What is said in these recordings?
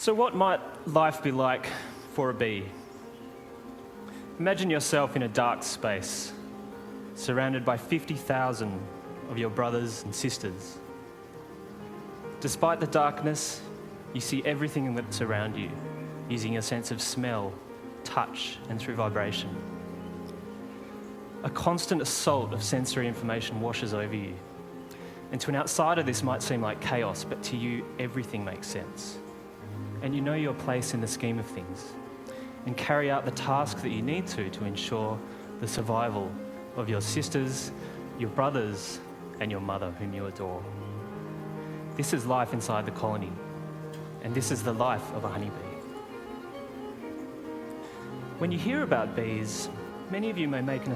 So what might life be like for a bee? Imagine yourself in a dark space, surrounded by 50,000 of your brothers and sisters. Despite the darkness, you see everything that's around you, using your sense of smell, touch, and through vibration. A constant assault of sensory information washes over you. And to an outsider, this might seem like chaos, but to you, everything makes sense. And you know your place in the scheme of things and carry out the task that you need to ensure the survival of your sisters, your brothers, and your mother, whom you adore. This is life inside the colony, and this is the life of a honeybee. When you hear about bees, many of you may make an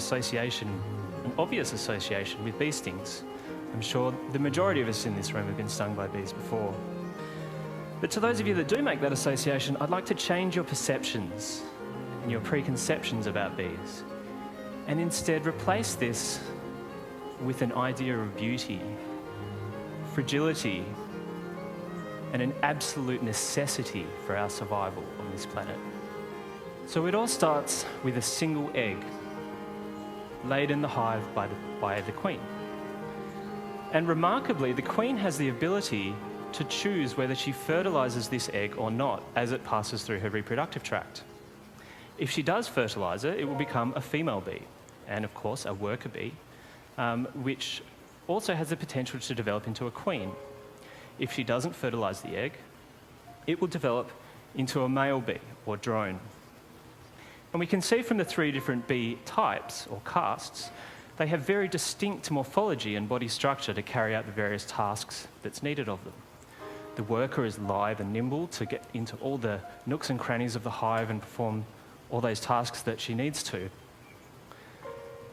obvious association with bee stings. I'm sure the majority of us in this room have been stung by bees before. But to those of you that do make that association, I'd like to change your perceptions and your preconceptions about bees, and instead replace this with an idea of beauty, fragility, and an absolute necessity for our survival on this planet. So it all starts with a single egg laid in the hive by the queen. And remarkably, the queen has the ability to choose whether she fertilizes this egg or not as it passes through her reproductive tract. If she does fertilize it, it will become a female bee, and of course a worker bee, which also has the potential to develop into a queen. If she doesn't fertilize the egg, it will develop into a male bee or drone. And we can see from the three different bee types or castes, they have very distinct morphology and body structure to carry out the various tasks that's needed of them. The worker is lithe and nimble to get into all the nooks and crannies of the hive and perform all those tasks that she needs to.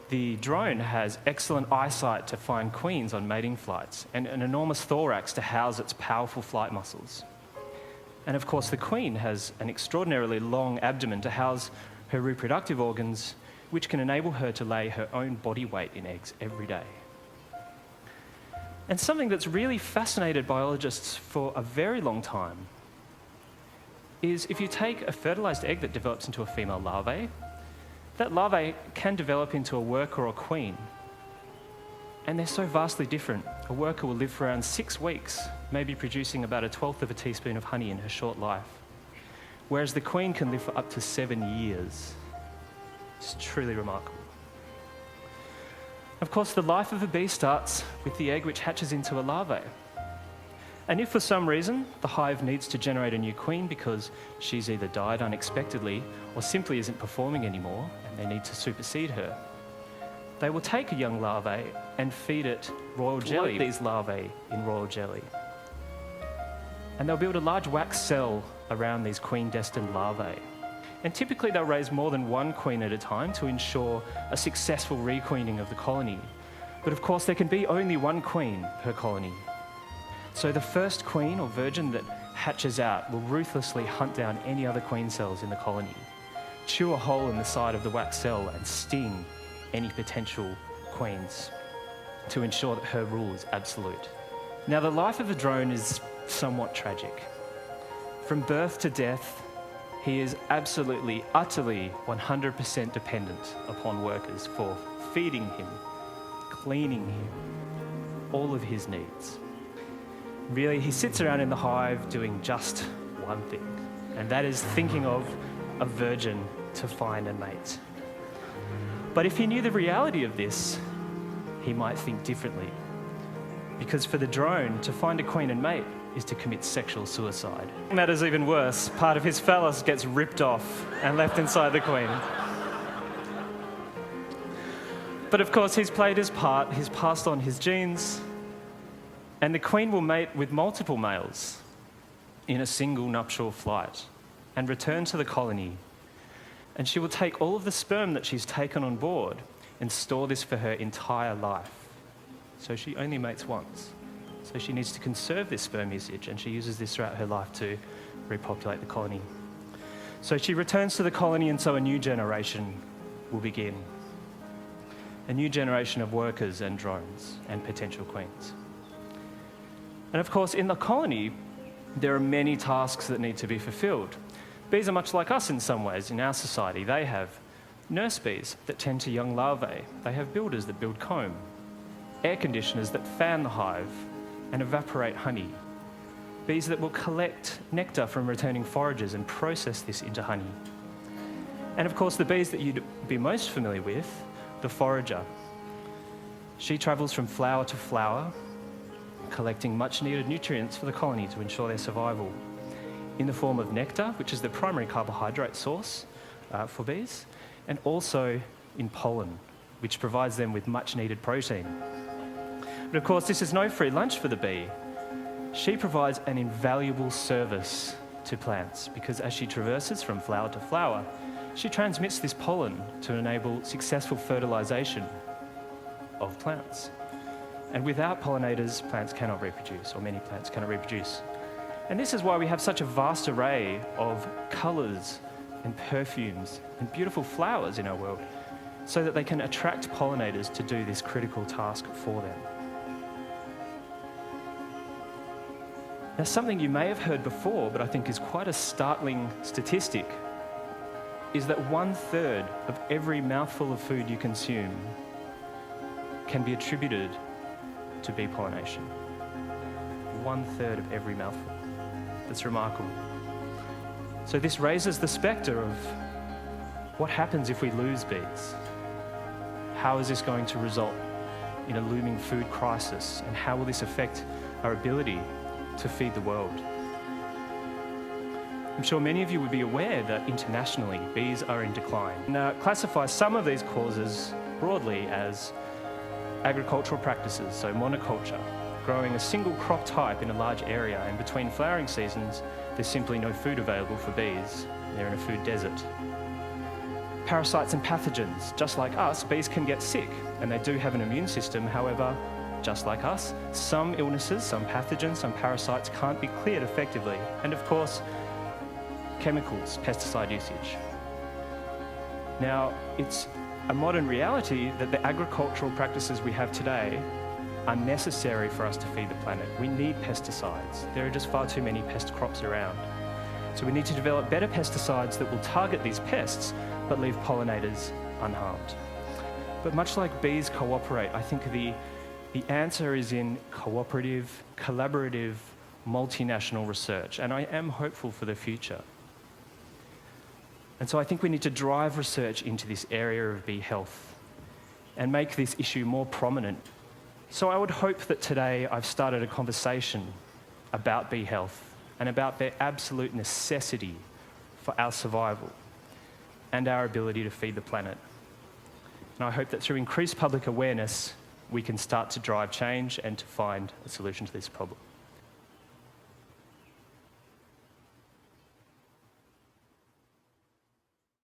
The drone has excellent eyesight to find queens on mating flights and an enormous thorax to house its powerful flight muscles. And of course, the queen has an extraordinarily long abdomen to house her reproductive organs, which can enable her to lay her own body weight in eggs every day. And something that's really fascinated biologists for a very long time is if you take a fertilized egg that develops into a female larvae, that larvae can develop into a worker or queen. And they're so vastly different. A worker will live for around 6 weeks, maybe producing about 1/12 of a teaspoon of honey in her short life, whereas the queen can live for up to 7 years. It's truly remarkable. Of course, the life of a bee starts with the egg which hatches into a larvae. And if for some reason the hive needs to generate a new queen because she's either died unexpectedly or simply isn't performing anymore and they need to supersede her, they will take a young larvae and feed it royal jelly, these larvae in royal jelly. And they'll build a large wax cell around these queen-destined larvae. And typically they'll raise more than one queen at a time to ensure a successful requeening of the colony. But of course there can be only one queen per colony. So the first queen or virgin that hatches out will ruthlessly hunt down any other queen cells in the colony, chew a hole in the side of the wax cell and sting any potential queens to ensure that her rule is absolute. Now the life of a drone is somewhat tragic. From birth to death, he is absolutely, utterly, 100% dependent upon workers for feeding him, cleaning him, all of his needs. Really, he sits around in the hive doing just one thing, and that is thinking of a virgin to find a mate. But if he knew the reality of this, he might think differently. Because for the drone, to find a queen and mate is to commit sexual suicide. And that is even worse. Part of his phallus gets ripped off and left inside the queen. But of course, he's played his part, he's passed on his genes, and the queen will mate with multiple males in a single nuptial flight and return to the colony. And she will take all of the sperm that she's taken on board and store this for her entire life. So she only mates once. So she needs to conserve this sperm usage, and she uses this throughout her life to repopulate the colony. So she returns to the colony, and so a new generation will begin. A new generation of workers and drones and potential queens. And of course, in the colony, There are many tasks that need to be fulfilled. Bees are much like us in some ways in our society. They have nurse bees that tend to young larvae. They have builders that build comb, air conditioners that fan the hive and evaporate honey, bees that will collect nectar from returning foragers and process this into honey. And of course, the bees that you'd be most familiar with, the forager. She travels from flower to flower, collecting much needed nutrients for the colony to ensure their survival in the form of nectar, which is the primary carbohydrate source for bees, and also in pollen, which provides them with much needed protein. But of course, this is no free lunch for the bee. She provides an invaluable service to plants because as she traverses from flower to flower, she transmits this pollen to enable successful fertilization of plants. And without pollinators, plants cannot reproduce, or many plants cannot reproduce. And this is why we have such a vast array of colours and perfumes and beautiful flowers in our world, so that they can attract pollinators to do this critical task for them. Now, something you may have heard before, but I think is quite a startling statistic, is that 1/3 of every mouthful of food you consume can be attributed to bee pollination. 1/3 of every mouthful. That's remarkable. So this raises the spectre of what happens if we lose bees? How is this going to result in a looming food crisis? And how will this affect our ability to feed the world? I'm sure many of you would be aware that internationally bees are in decline. Now, classify some of these causes broadly as agricultural practices, so monoculture, growing a single crop type in a large area, and between flowering seasons, there's simply no food available for bees. They're in a food desert. Parasites and pathogens. Just like us, bees can get sick, and they do have an immune system. However, just like us, some illnesses, some pathogens, some parasites can't be cleared effectively. And of course, chemicals, pesticide usage. Now, it's a modern reality that the agricultural practices we have today are necessary for us to feed the planet. We need pesticides. There are just far too many pest crops around. So we need to develop better pesticides that will target these pests but leave pollinators unharmed. But much like bees cooperate, I think the answer is in cooperative, collaborative, multinational research, and I am hopeful for the future. And so I think we need to drive research into this area of bee health and make this issue more prominent. So I would hope that today I've started a conversation about bee health and about their absolute necessity for our survival and our ability to feed the planet. And I hope that through increased public awareness, we can start to drive change and to find a solution to this problem.